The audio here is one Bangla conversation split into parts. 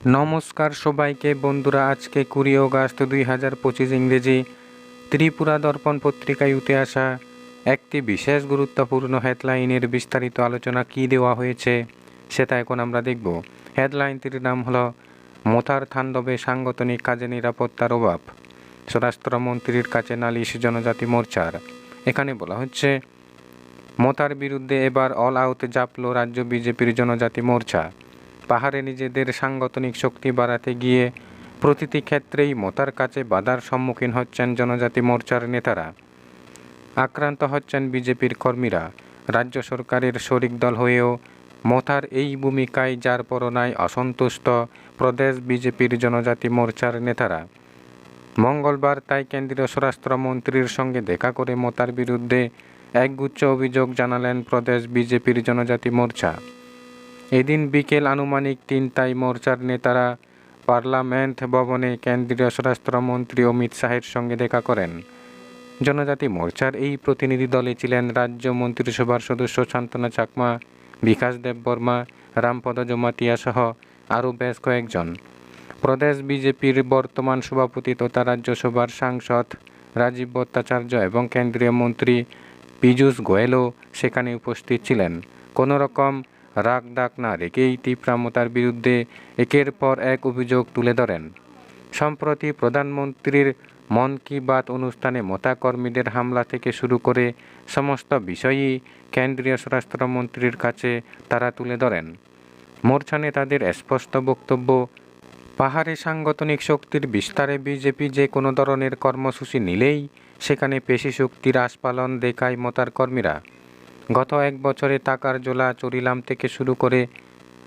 নমস্কার সবাইকে বন্ধুরা, আজকে 20 অগাস্ট 2025 ইংরেজি ত্রিপুরা দর্পণ পত্রিকায় উঠে আসা একটি বিশেষ গুরুত্বপূর্ণ হেডলাইনের বিস্তারিত আলোচনা কি দেওয়া হয়েছে সেটা এখন আমরা দেখব। হেডলাইনটির নাম হলো মোথার তাণ্ডবে সাংগঠনিক কাজে নিরাপত্তার অভাব, স্বরাষ্ট্রমন্ত্রীর কাছে নালিশ জনজাতি মোর্চার। এখানে বলা হচ্ছে মোথার বিরুদ্ধে এবার অল আউট জাপল রাজ্য বিজেপির জনজাতি মোর্চা। পাহাড়ে নিজেদের সাংগঠনিক শক্তি বাড়াতে গিয়ে প্রতিটি ক্ষেত্রেই মোথার কাছে বাধার সম্মুখীন হচ্ছেন জনজাতি মোর্চার নেতারা। আক্রান্ত হচ্ছেন বিজেপির কর্মীরা। রাজ্য সরকারের শরিক দল হয়েও মোথার এই ভূমিকায় যার পরনায় অসন্তুষ্ট প্রদেশ বিজেপির জনজাতি মোর্চার নেতারা। মঙ্গলবার তাই কেন্দ্রীয় স্বরাষ্ট্রমন্ত্রীর সঙ্গে দেখা করে মোথার বিরুদ্ধে একগুচ্ছ অভিযোগ জানালেন প্রদেশ বিজেপির জনজাতি মোর্চা। এদিন বিকেল আনুমানিক 3টায় মোর্চার নেতারা পার্লামেন্ট ভবনে কেন্দ্রীয় স্বরাষ্ট্রমন্ত্রী অমিত শাহের সঙ্গে দেখা করেন। জনজাতি মোর্চার এই প্রতিনিধি দলে ছিলেন রাজ্য মন্ত্রিসভার সদস্য শান্তনা চাকমা, বিকাশ দেববর্মা, রামপদ জমাতিয়া সহ আরও বেশ কয়েকজন। প্রদেশ বিজেপির বর্তমান সভাপতি তথা রাজ্যসভার সাংসদ রাজীব ভট্টাচার্য এবং কেন্দ্রীয় মন্ত্রী পীযূষ গোয়েলও সেখানে উপস্থিত ছিলেন। কোনো রকম রাগ ডাক না রেখেই তীব্রামতার বিরুদ্ধে একের পর এক অভিযোগ তুলে ধরেন। সম্প্রতি প্রধানমন্ত্রীর মন কি বাত অনুষ্ঠানে মোথা কর্মীদের হামলা থেকে শুরু করে সমস্ত বিষয়ই কেন্দ্রীয় স্বরাষ্ট্রমন্ত্রীর কাছে তারা তুলে ধরেন। মোর্চা নেতাদের স্পষ্ট বক্তব্য, পাহাড়ে সাংগঠনিক শক্তির বিস্তারে বিজেপি যে কোনো ধরনের কর্মসূচি নিলেই সেখানে পেশি শক্তির আস্ফালন দেখায় মোথার কর্মীরা। গত এক বছরে টাকার জোলা, চরিলাম থেকে শুরু করে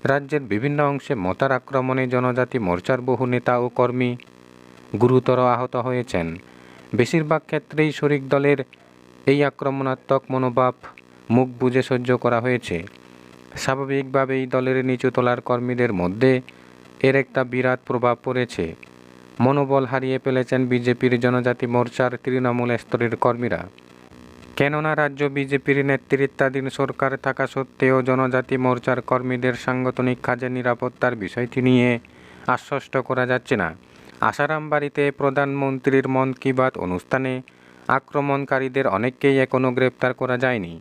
রাজ্যের বিভিন্ন অংশে মোথার আক্রমণে জনজাতি মোর্চার বহু নেতা ও কর্মী গুরুতর আহত হয়েছেন। বেশিরভাগ ক্ষেত্রেই শরিক দলের এই আক্রমণাত্মক মনোভাব মুখ বুজে সহ্য করা হয়েছে। স্বাভাবিকভাবেই দলের নিচুতলার কর্মীদের মধ্যে এর একটা বিরাট প্রভাব পড়েছে। মনোবল হারিয়ে ফেলেছেন বিজেপির জনজাতি মোর্চার তৃণমূল স্তরের কর্মীরা। কেননা রাজ্য বিজেপির নেতৃত্বাধীন সরকার থাকা সত্ত্বেও জনজাতি মোর্চার কর্মীদের সাংগঠনিক কাজের নিরাপত্তার বিষয়টি নিয়ে আশ্বস্ত করা যাচ্ছে না। আসারামবাড়িতে প্রধানমন্ত্রীর মন কি বাত অনুষ্ঠানে আক্রমণকারীদের অনেককেই এখনও গ্রেপ্তার করা যায়নি।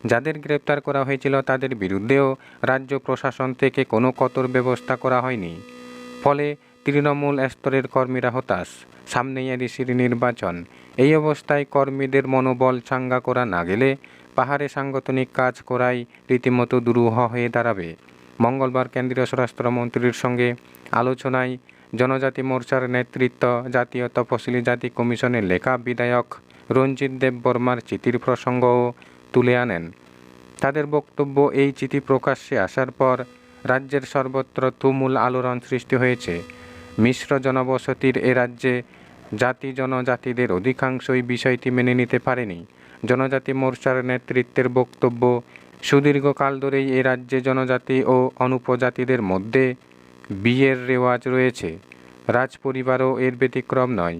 যাদের গ্রেপ্তার করা হয়েছিল তাদের বিরুদ্ধেও রাজ্য প্রশাসন থেকে কোনো কঠোর ব্যবস্থা করা হয়নি। ফলে তৃণমূল স্তরের কর্মীরা হতাশ। সামনেই এডিসির নির্বাচন। এই অবস্থায় কর্মীদের মনোবল চাঙ্গা করা না গেলে পাহাড়ে সাংগঠনিক কাজ করাই রীতিমতো দুরূহ হয়ে দাঁড়াবে। মঙ্গলবার কেন্দ্রীয় স্বরাষ্ট্রমন্ত্রীর সঙ্গে আলোচনায় জনজাতি মোর্চার নেতৃত্ব জাতীয় তফসিলি জাতি কমিশনের লেখা বিধায়ক রঞ্জিত দেববর্মার চিঠির প্রসঙ্গও তুলে আনেন। তাদের বক্তব্য, এই চিঠি প্রকাশ্যে আসার পর রাজ্যের সর্বত্র তুমুল আলোড়ন সৃষ্টি হয়েছে। মিশ্র জনবসতির এ রাজ্যে জাতি জনজাতিদের অধিকাংশই বিষয়টি মেনে নিতে পারেনি। জনজাতি মোর্চার নেতৃত্বের বক্তব্য, সুদীর্ঘকাল ধরেই এ রাজ্যে জনজাতি ও অনুপজাতিদের মধ্যে বিয়ের রেওয়াজ রয়েছে। রাজপরিবারও এর ব্যতিক্রম নয়।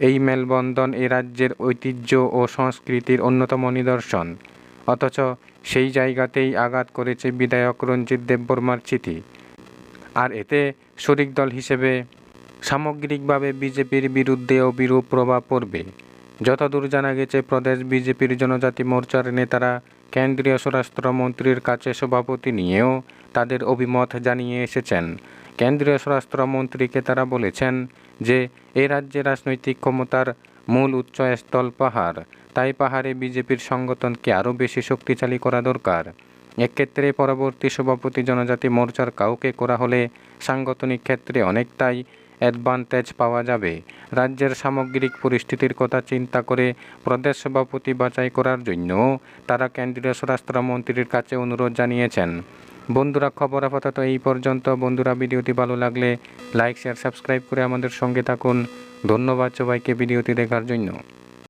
এই মেলবন্ধন এ রাজ্যের ঐতিহ্য ও সংস্কৃতির অন্যতম নিদর্শন। অথচ সেই জায়গাতেই আঘাত করেছে বিধায়ক রঞ্জিত দেববর্মার চিঠি। আর এতে শরিক দল হিসেবে সামগ্রিকভাবে বিজেপির বিরুদ্ধেও বিরূপ প্রভাব পড়বে। যতদূর জানা গেছে, প্রদেশ বিজেপির জনজাতি মোর্চার নেতারা কেন্দ্রীয় স্বরাষ্ট্রমন্ত্রীর কাছে সভাপতি নিয়েও তাদের অভিমত জানিয়ে এসেছেন। কেন্দ্রীয় স্বরাষ্ট্রমন্ত্রীকে তারা বলেছেন যে এ রাজ্যে রাজনৈতিক ক্ষমতার মূল উৎসস্থল পাহাড়, তাই পাহাড়ে বিজেপির সংগঠনকে আরও বেশি শক্তিশালী করা দরকার। এক্ষেত্রে পরবর্তী সভাপতি জনজাতি মোর্চার কাউকে করা হলে সাংগঠনিক ক্ষেত্রে অনেকটাই অ্যাডভান্টেজ পাওয়া যাবে। রাজ্যের সামগ্রিক পরিস্থিতির কথা চিন্তা করে প্রদেশ সভাপতি বাছাই করার জন্যও তারা কেন্দ্রীয় স্বরাষ্ট্রমন্ত্রীর কাছে অনুরোধ জানিয়েছেন। বন্ধুরা, খবর আপাতত এই পর্যন্ত। বন্ধুরা, ভিডিওটি ভালো লাগলে লাইক, শেয়ার, সাবস্ক্রাইব করে আমাদের সঙ্গে থাকুন। ধন্যবাদ সবাইকে ভিডিওটি দেখার জন্য।